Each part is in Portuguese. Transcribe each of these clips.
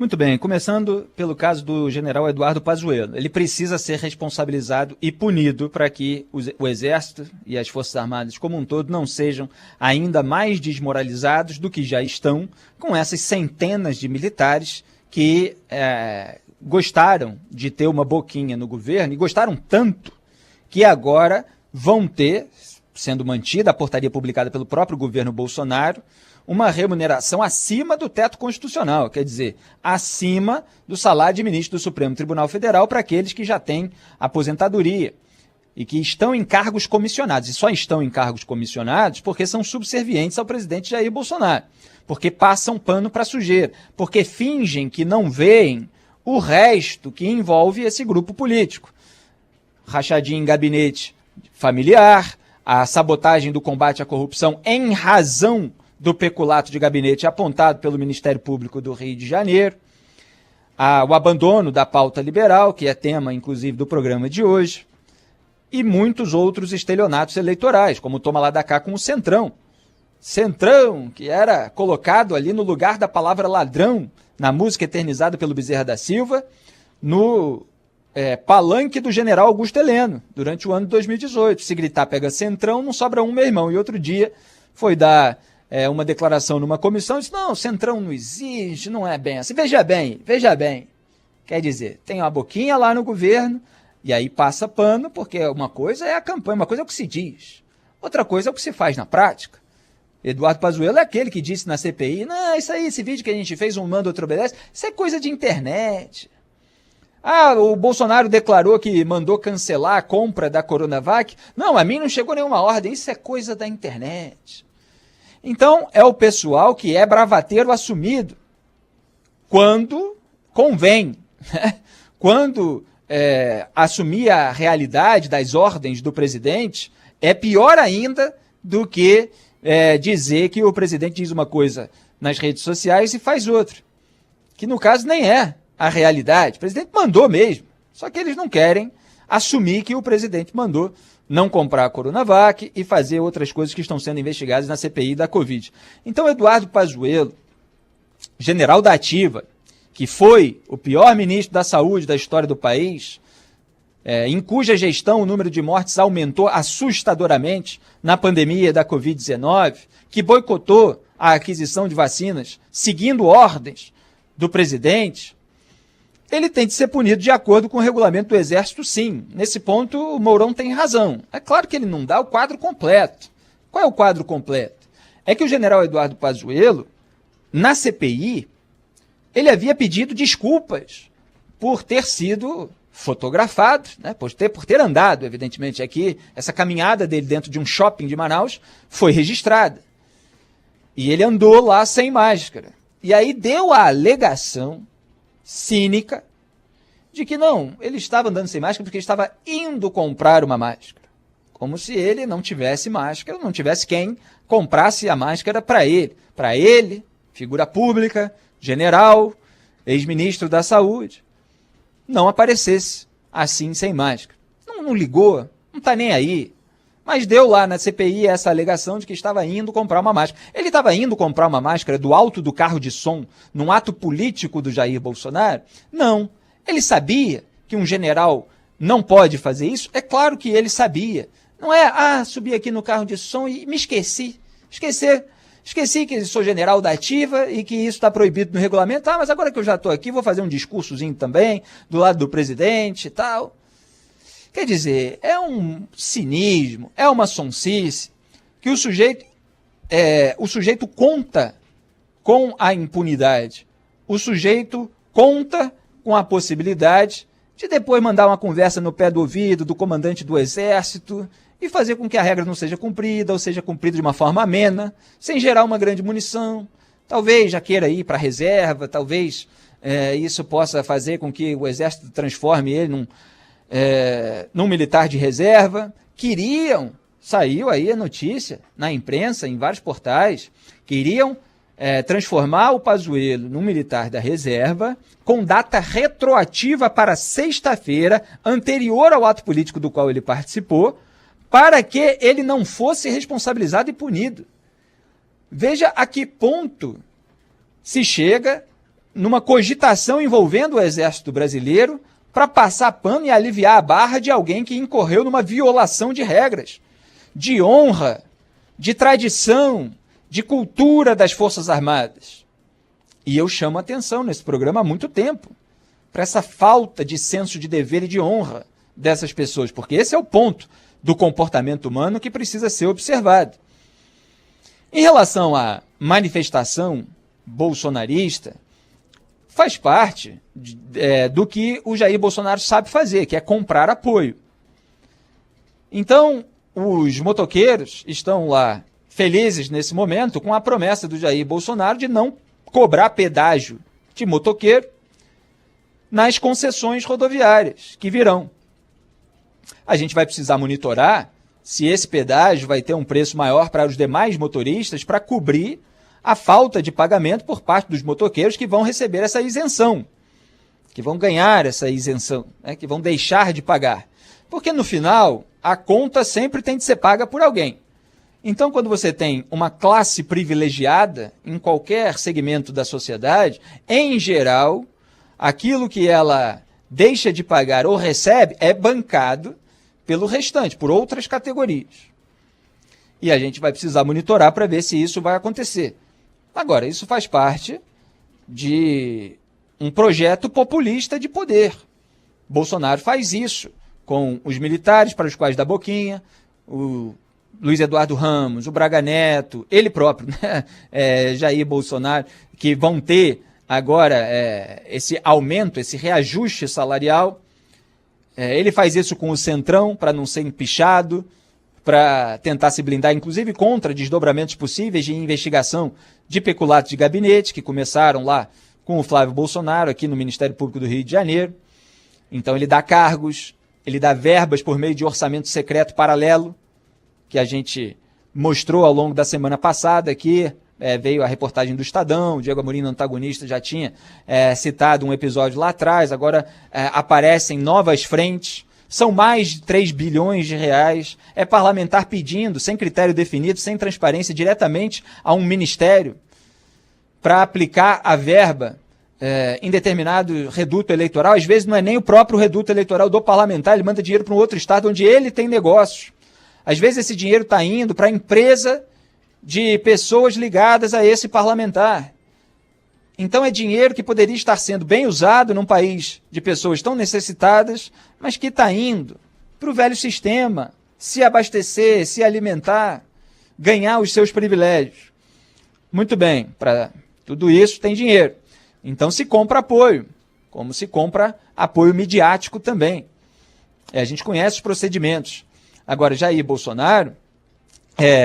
Muito bem, começando pelo caso do general Eduardo Pazuello. Ele precisa ser responsabilizado e punido para que o Exército e as Forças Armadas como um todo não sejam ainda mais desmoralizados do que já estão com essas centenas de militares que gostaram de ter uma boquinha no governo e gostaram tanto que agora vão ter, sendo mantida a portaria publicada pelo próprio governo Bolsonaro, uma remuneração acima do teto constitucional, quer dizer, acima do salário de ministro do Supremo Tribunal Federal para aqueles que já têm aposentadoria e que estão em cargos comissionados. E só estão em cargos comissionados porque são subservientes ao presidente Jair Bolsonaro, porque passam pano para sujeira, porque fingem que não veem o resto que envolve esse grupo político. Rachadinha em gabinete familiar, a sabotagem do combate à corrupção em razão do peculato de gabinete apontado pelo Ministério Público do Rio de Janeiro, o abandono da pauta liberal, que é tema, inclusive, do programa de hoje, e muitos outros estelionatos eleitorais, como o toma lá da cá com o Centrão. Centrão, que era colocado ali no lugar da palavra ladrão, na música eternizada pelo Bezerra da Silva, no palanque do general Augusto Heleno, durante o ano de 2018. Se gritar pega Centrão, não sobra um, meu irmão. E outro dia foi dar uma declaração numa comissão, disse, não, Centrão não existe, não é bem assim. Veja bem. Quer dizer, tem uma boquinha lá no governo, e aí passa pano, porque uma coisa é a campanha, uma coisa é o que se diz, outra coisa é o que se faz na prática. Eduardo Pazuello é aquele que disse na CPI, não, isso aí, esse vídeo que a gente fez, um manda, outro obedece, isso é coisa de internet. O Bolsonaro declarou que mandou cancelar a compra da Coronavac. Não, a mim não chegou nenhuma ordem, isso é coisa da internet. Então, é o pessoal que é bravateiro assumido quando convém, né? Quando assumir a realidade das ordens do presidente, é pior ainda do que dizer que o presidente diz uma coisa nas redes sociais e faz outra, que no caso nem é a realidade. O presidente mandou mesmo, só que eles não querem assumir que o presidente mandou não comprar a Coronavac e fazer outras coisas que estão sendo investigadas na CPI da Covid. Então, Eduardo Pazuello, general da Ativa, que foi o pior ministro da saúde da história do país, em cuja gestão o número de mortes aumentou assustadoramente na pandemia da Covid-19, que boicotou a aquisição de vacinas, seguindo ordens do presidente, ele tem de ser punido de acordo com o regulamento do Exército, sim. Nesse ponto, o Mourão tem razão. É claro que ele não dá o quadro completo. Qual é o quadro completo? É que o general Eduardo Pazuello, na CPI, ele havia pedido desculpas por ter sido fotografado, né, por ter andado, evidentemente. Aqui, essa caminhada dele dentro de um shopping de Manaus foi registrada. E ele andou lá sem máscara. E aí deu a alegação cínica de que não, ele estava andando sem máscara porque ele estava indo comprar uma máscara. Como se ele não tivesse máscara, não tivesse quem comprasse a máscara para ele. Para ele, figura pública, general, ex-ministro da Saúde, não aparecesse assim sem máscara. Não ligou, não está nem aí. Mas deu lá na CPI essa alegação de que estava indo comprar uma máscara. Ele estava indo comprar uma máscara do alto do carro de som num ato político do Jair Bolsonaro? Não. Ele sabia que um general não pode fazer isso? É claro que ele sabia. Não é, subi aqui no carro de som e me esqueci. Esqueci que sou general da Ativa e que isso está proibido no regulamento. Mas agora que eu já estou aqui, vou fazer um discursozinho também do lado do presidente e tal. Quer dizer, é um cinismo, é uma sonsice, que o sujeito conta com a impunidade. O sujeito conta com a possibilidade de depois mandar uma conversa no pé do ouvido do comandante do Exército e fazer com que a regra não seja cumprida ou seja cumprida de uma forma amena, sem gerar uma grande munição. Talvez já queira ir para a reserva, talvez isso possa fazer com que o Exército transforme ele num militar de reserva. Saiu aí a notícia na imprensa, em vários portais, queriam transformar o Pazuello num militar da reserva com data retroativa para sexta-feira, anterior ao ato político do qual ele participou, para que ele não fosse responsabilizado e punido. Veja a que ponto se chega numa cogitação envolvendo o Exército Brasileiro para passar pano e aliviar a barra de alguém que incorreu numa violação de regras, de honra, de tradição, de cultura das Forças Armadas. E eu chamo a atenção nesse programa há muito tempo para essa falta de senso de dever e de honra dessas pessoas, porque esse é o ponto do comportamento humano que precisa ser observado. Em relação à manifestação bolsonarista, faz parte do que o Jair Bolsonaro sabe fazer, que é comprar apoio. Então, os motoqueiros estão lá felizes nesse momento com a promessa do Jair Bolsonaro de não cobrar pedágio de motoqueiro nas concessões rodoviárias que virão. A gente vai precisar monitorar se esse pedágio vai ter um preço maior para os demais motoristas para cobrir a falta de pagamento por parte dos motoqueiros que vão receber essa isenção, que vão ganhar essa isenção, né, que vão deixar de pagar. Porque no final, a conta sempre tem de ser paga por alguém. Então, quando você tem uma classe privilegiada em qualquer segmento da sociedade, em geral, aquilo que ela deixa de pagar ou recebe é bancado pelo restante, por outras categorias. E a gente vai precisar monitorar para ver se isso vai acontecer. Agora, isso faz parte de um projeto populista de poder. Bolsonaro faz isso com os militares para os quais dá boquinha, o Luiz Eduardo Ramos, o Braga Neto, ele próprio, né? Jair Bolsonaro, que vão ter agora esse aumento, esse reajuste salarial. Ele faz isso com o Centrão para não ser empichado, para tentar se blindar, inclusive contra desdobramentos possíveis de investigação de peculato de gabinete, que começaram lá com o Flávio Bolsonaro, aqui no Ministério Público do Rio de Janeiro. Então ele dá cargos, ele dá verbas por meio de orçamento secreto paralelo, que a gente mostrou ao longo da semana passada aqui. Veio a reportagem do Estadão, o Diego Amorim, antagonista, já tinha citado um episódio lá atrás, agora aparecem novas frentes. São mais de 3 bilhões de reais, é parlamentar pedindo, sem critério definido, sem transparência, diretamente a um ministério para aplicar a verba em determinado reduto eleitoral. Às vezes não é nem o próprio reduto eleitoral do parlamentar, ele manda dinheiro para um outro estado onde ele tem negócios. Às vezes esse dinheiro está indo para a empresa de pessoas ligadas a esse parlamentar. Então é dinheiro que poderia estar sendo bem usado num país de pessoas tão necessitadas, mas que está indo para o velho sistema, se abastecer, se alimentar, ganhar os seus privilégios. Muito bem, para tudo isso tem dinheiro. Então se compra apoio, como se compra apoio midiático também. A gente conhece os procedimentos. Agora, Jair Bolsonaro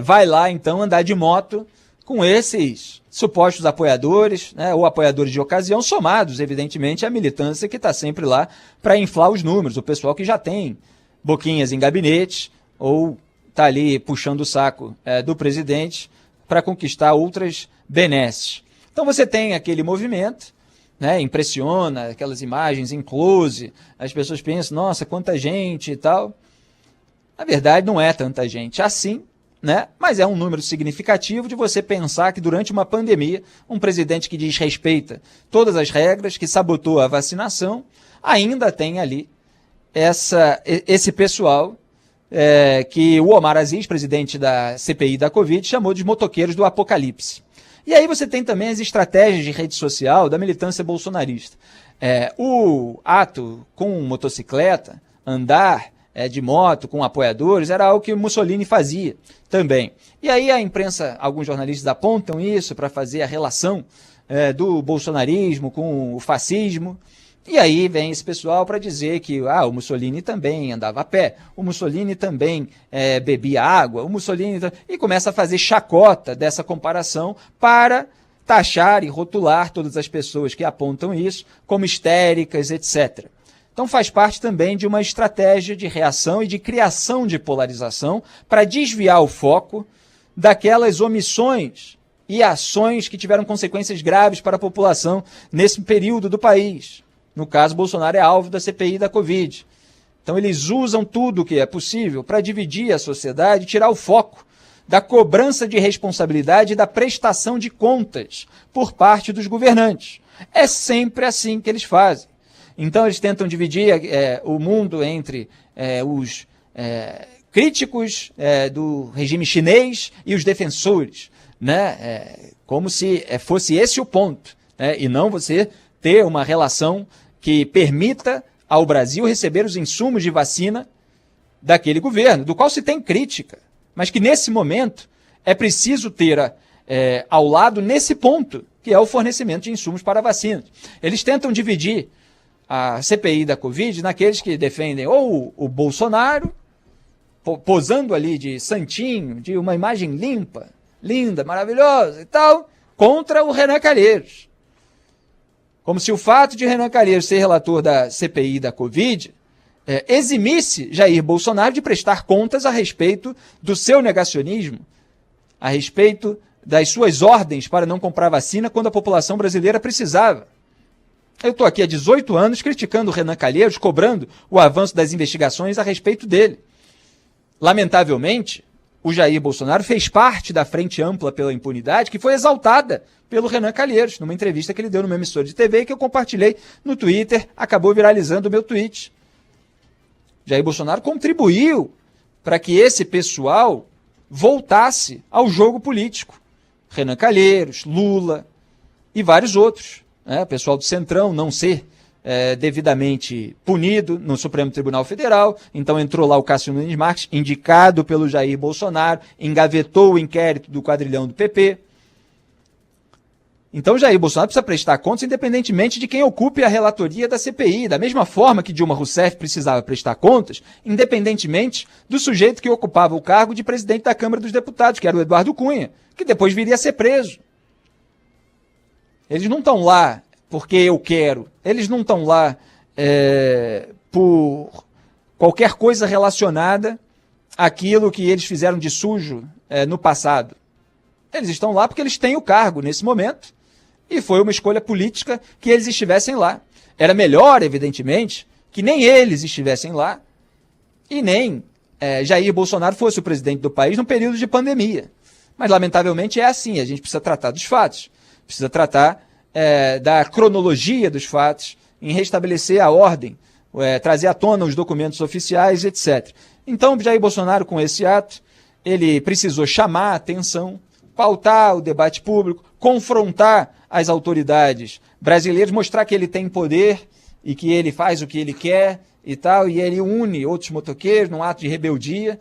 vai lá então andar de moto com esses supostos apoiadores, né, ou apoiadores de ocasião, somados, evidentemente, à militância que está sempre lá para inflar os números, o pessoal que já tem boquinhas em gabinete ou está ali puxando o saco do presidente para conquistar outras benesses. Então você tem aquele movimento, né, impressiona, aquelas imagens em close, as pessoas pensam, nossa, quanta gente e tal. Na verdade, não é tanta gente assim, né? Mas é um número significativo de você pensar que durante uma pandemia, um presidente que desrespeita todas as regras, que sabotou a vacinação, ainda tem ali esse pessoal que o Omar Aziz, presidente da CPI da Covid, chamou de motoqueiros do apocalipse. E aí você tem também as estratégias de rede social da militância bolsonarista. O ato com motocicleta, andar de moto com apoiadores, era algo que o Mussolini fazia também. E aí a imprensa, alguns jornalistas apontam isso para fazer a relação do bolsonarismo com o fascismo. E aí vem esse pessoal para dizer que o Mussolini também andava a pé, o Mussolini também bebia água, o Mussolini... E começa a fazer chacota dessa comparação para taxar e rotular todas as pessoas que apontam isso como histéricas, etc. Então faz parte também de uma estratégia de reação e de criação de polarização para desviar o foco daquelas omissões e ações que tiveram consequências graves para a população nesse período do país. No caso, Bolsonaro é alvo da CPI da Covid. Então eles usam tudo o que é possível para dividir a sociedade e tirar o foco da cobrança de responsabilidade e da prestação de contas por parte dos governantes. É sempre assim que eles fazem. Então eles tentam dividir o mundo entre os críticos do regime chinês e os defensores, né? Como se fosse esse o ponto, né? E não você ter uma relação que permita ao Brasil receber os insumos de vacina daquele governo, do qual se tem crítica, mas que nesse momento é preciso ter ao lado nesse ponto, que é o fornecimento de insumos para vacinas. Eles tentam dividir a CPI da Covid naqueles que defendem ou o Bolsonaro, posando ali de santinho, de uma imagem limpa, linda, maravilhosa e tal, contra o Renan Calheiros. Como se o fato de Renan Calheiros ser relator da CPI da Covid eximisse Jair Bolsonaro de prestar contas a respeito do seu negacionismo, a respeito das suas ordens para não comprar vacina quando a população brasileira precisava. Eu estou aqui há 18 anos criticando o Renan Calheiros, cobrando o avanço das investigações a respeito dele. Lamentavelmente, o Jair Bolsonaro fez parte da Frente Ampla pela Impunidade, que foi exaltada pelo Renan Calheiros, numa entrevista que ele deu numa emissora de TV, que eu compartilhei no Twitter, acabou viralizando o meu tweet. Jair Bolsonaro contribuiu para que esse pessoal voltasse ao jogo político. Renan Calheiros, Lula e vários outros. O pessoal do Centrão não ser devidamente punido no Supremo Tribunal Federal, então entrou lá o Cássio Nunes Marques, indicado pelo Jair Bolsonaro, engavetou o inquérito do quadrilhão do PP. Então Jair Bolsonaro precisa prestar contas independentemente de quem ocupe a relatoria da CPI, da mesma forma que Dilma Rousseff precisava prestar contas, independentemente do sujeito que ocupava o cargo de presidente da Câmara dos Deputados, que era o Eduardo Cunha, que depois viria a ser preso. Eles não estão lá porque eu quero, eles não estão lá por qualquer coisa relacionada àquilo que eles fizeram de sujo no passado. Eles estão lá porque eles têm o cargo nesse momento e foi uma escolha política que eles estivessem lá. Era melhor, evidentemente, que nem eles estivessem lá e nem Jair Bolsonaro fosse o presidente do país num período de pandemia. Mas, lamentavelmente, é assim. A gente precisa tratar dos fatos, precisa tratar da cronologia dos fatos, em restabelecer a ordem, trazer à tona os documentos oficiais, etc. Então, Jair Bolsonaro, com esse ato, ele precisou chamar a atenção, pautar o debate público, confrontar as autoridades brasileiras, mostrar que ele tem poder e que ele faz o que ele quer e tal, e ele une outros motoqueiros num ato de rebeldia,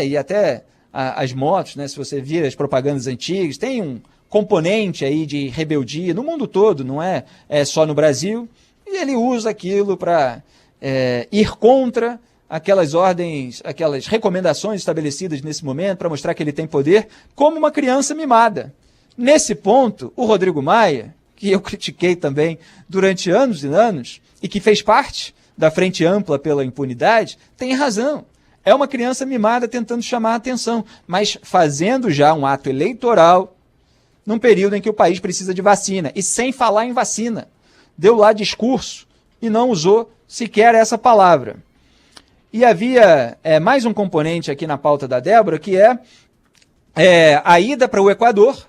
e até as motos, né, se você vir as propagandas antigas, tem um componente aí de rebeldia no mundo todo, não é só no Brasil, e ele usa aquilo para ir contra aquelas ordens, aquelas recomendações estabelecidas nesse momento para mostrar que ele tem poder, como uma criança mimada. Nesse ponto, o Rodrigo Maia, que eu critiquei também durante anos e anos, e que fez parte da Frente Ampla pela Impunidade, tem razão. É uma criança mimada tentando chamar a atenção, mas fazendo já um ato eleitoral num período em que o país precisa de vacina, e sem falar em vacina. Deu lá discurso e não usou sequer essa palavra. E havia mais um componente aqui na pauta da Débora, que a ida para o Equador.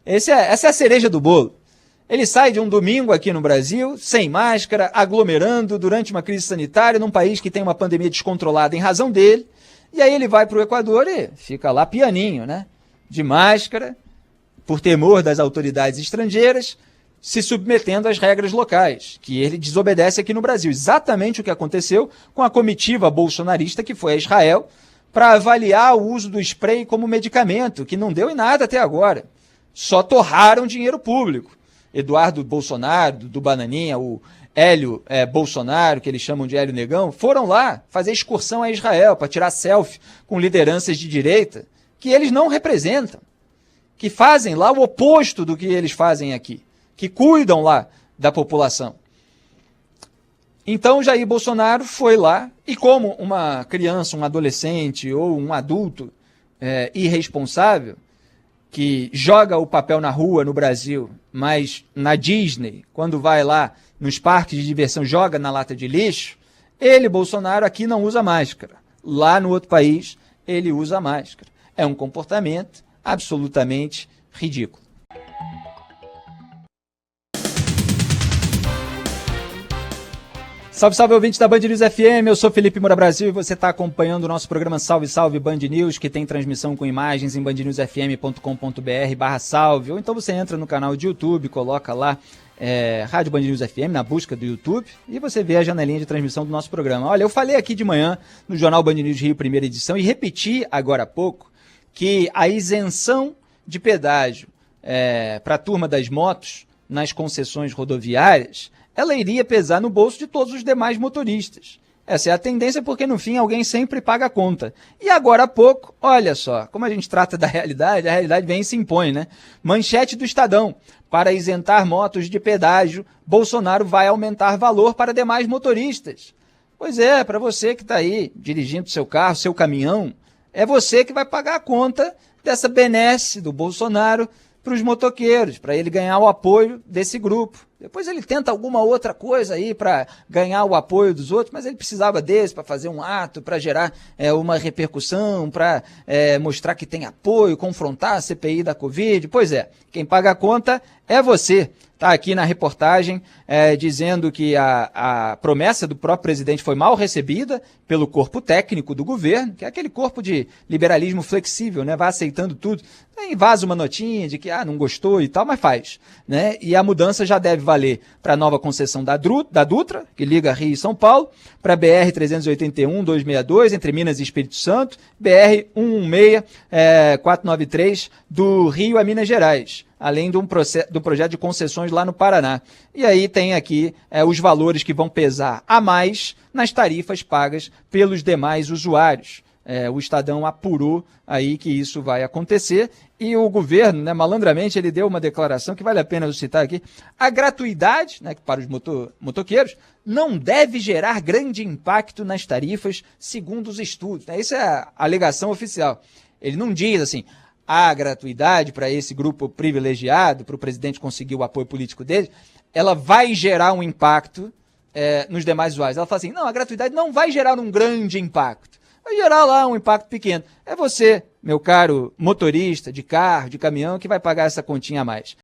Essa é a cereja do bolo. Ele sai de um domingo aqui no Brasil, sem máscara, aglomerando durante uma crise sanitária, num país que tem uma pandemia descontrolada em razão dele, e aí ele vai para o Equador e fica lá pianinho, né? De máscara, por temor das autoridades estrangeiras, se submetendo às regras locais, que ele desobedece aqui no Brasil. Exatamente o que aconteceu com a comitiva bolsonarista que foi a Israel para avaliar o uso do spray como medicamento, que não deu em nada até agora. Só torraram dinheiro público. Eduardo Bolsonaro, do Bananinha, o Hélio Bolsonaro, que eles chamam de Hélio Negão, foram lá fazer excursão a Israel para tirar selfie com lideranças de direita que eles não representam, que fazem lá o oposto do que eles fazem aqui, que cuidam lá da população. Então Jair Bolsonaro foi lá e, como uma criança, um adolescente ou um adulto irresponsável, que joga o papel na rua no Brasil, mas na Disney, quando vai lá nos parques de diversão, joga na lata de lixo, ele, Bolsonaro, aqui não usa máscara. Lá no outro país, ele usa máscara. É um comportamento absolutamente ridículo. Salve, salve, ouvintes da Band News FM, eu sou Felipe Moura Brasil e você está acompanhando o nosso programa Salve, Salve Band News, que tem transmissão com imagens em bandnewsfm.com.br/salve, ou então você entra no canal de YouTube, coloca lá Rádio Band News FM na busca do YouTube e você vê a janelinha de transmissão do nosso programa. Olha, eu falei aqui de manhã no Jornal Band News Rio, primeira edição, e repeti agora há pouco que a isenção de pedágio para a turma das motos nas concessões rodoviárias, ela iria pesar no bolso de todos os demais motoristas. Essa é a tendência porque, no fim, alguém sempre paga a conta. E agora há pouco, olha só, como a gente trata da realidade, a realidade vem e se impõe, né? Manchete do Estadão. Para isentar motos de pedágio, Bolsonaro vai aumentar valor para demais motoristas. Pois é, para você que está aí dirigindo seu carro, seu caminhão, é você que vai pagar a conta dessa benesse do Bolsonaro para os motoqueiros, para ele ganhar o apoio desse grupo. Depois ele tenta alguma outra coisa aí para ganhar o apoio dos outros, mas ele precisava desse para fazer um ato, para gerar uma repercussão, para mostrar que tem apoio, confrontar a CPI da Covid. Pois é, quem paga a conta é você. Está aqui na reportagem dizendo que a promessa do próprio presidente foi mal recebida pelo corpo técnico do governo, que é aquele corpo de liberalismo flexível, né? Vai aceitando tudo. Aí vaza uma notinha de que não gostou e tal, mas faz, né? E a mudança já deve valer para a nova concessão da Dutra, que liga Rio e São Paulo, para a BR-381-262, entre Minas e Espírito Santo, BR-116-493, do Rio a Minas Gerais, além do projeto de concessões lá no Paraná. E aí tem aqui os valores que vão pesar a mais nas tarifas pagas pelos demais usuários. O Estadão apurou aí que isso vai acontecer e o governo, né, malandramente, ele deu uma declaração que vale a pena eu citar aqui. A gratuidade, né, para os motoqueiros não deve gerar grande impacto nas tarifas, segundo os estudos. Né? Isso é a alegação oficial. Ele não diz assim, a gratuidade para esse grupo privilegiado, para o presidente conseguir o apoio político dele, ela vai gerar um impacto nos demais usuários. Ela fala assim, não, a gratuidade não vai gerar um grande impacto. Vai gerar lá um impacto pequeno. É você, meu caro motorista de carro, de caminhão, que vai pagar essa continha a mais.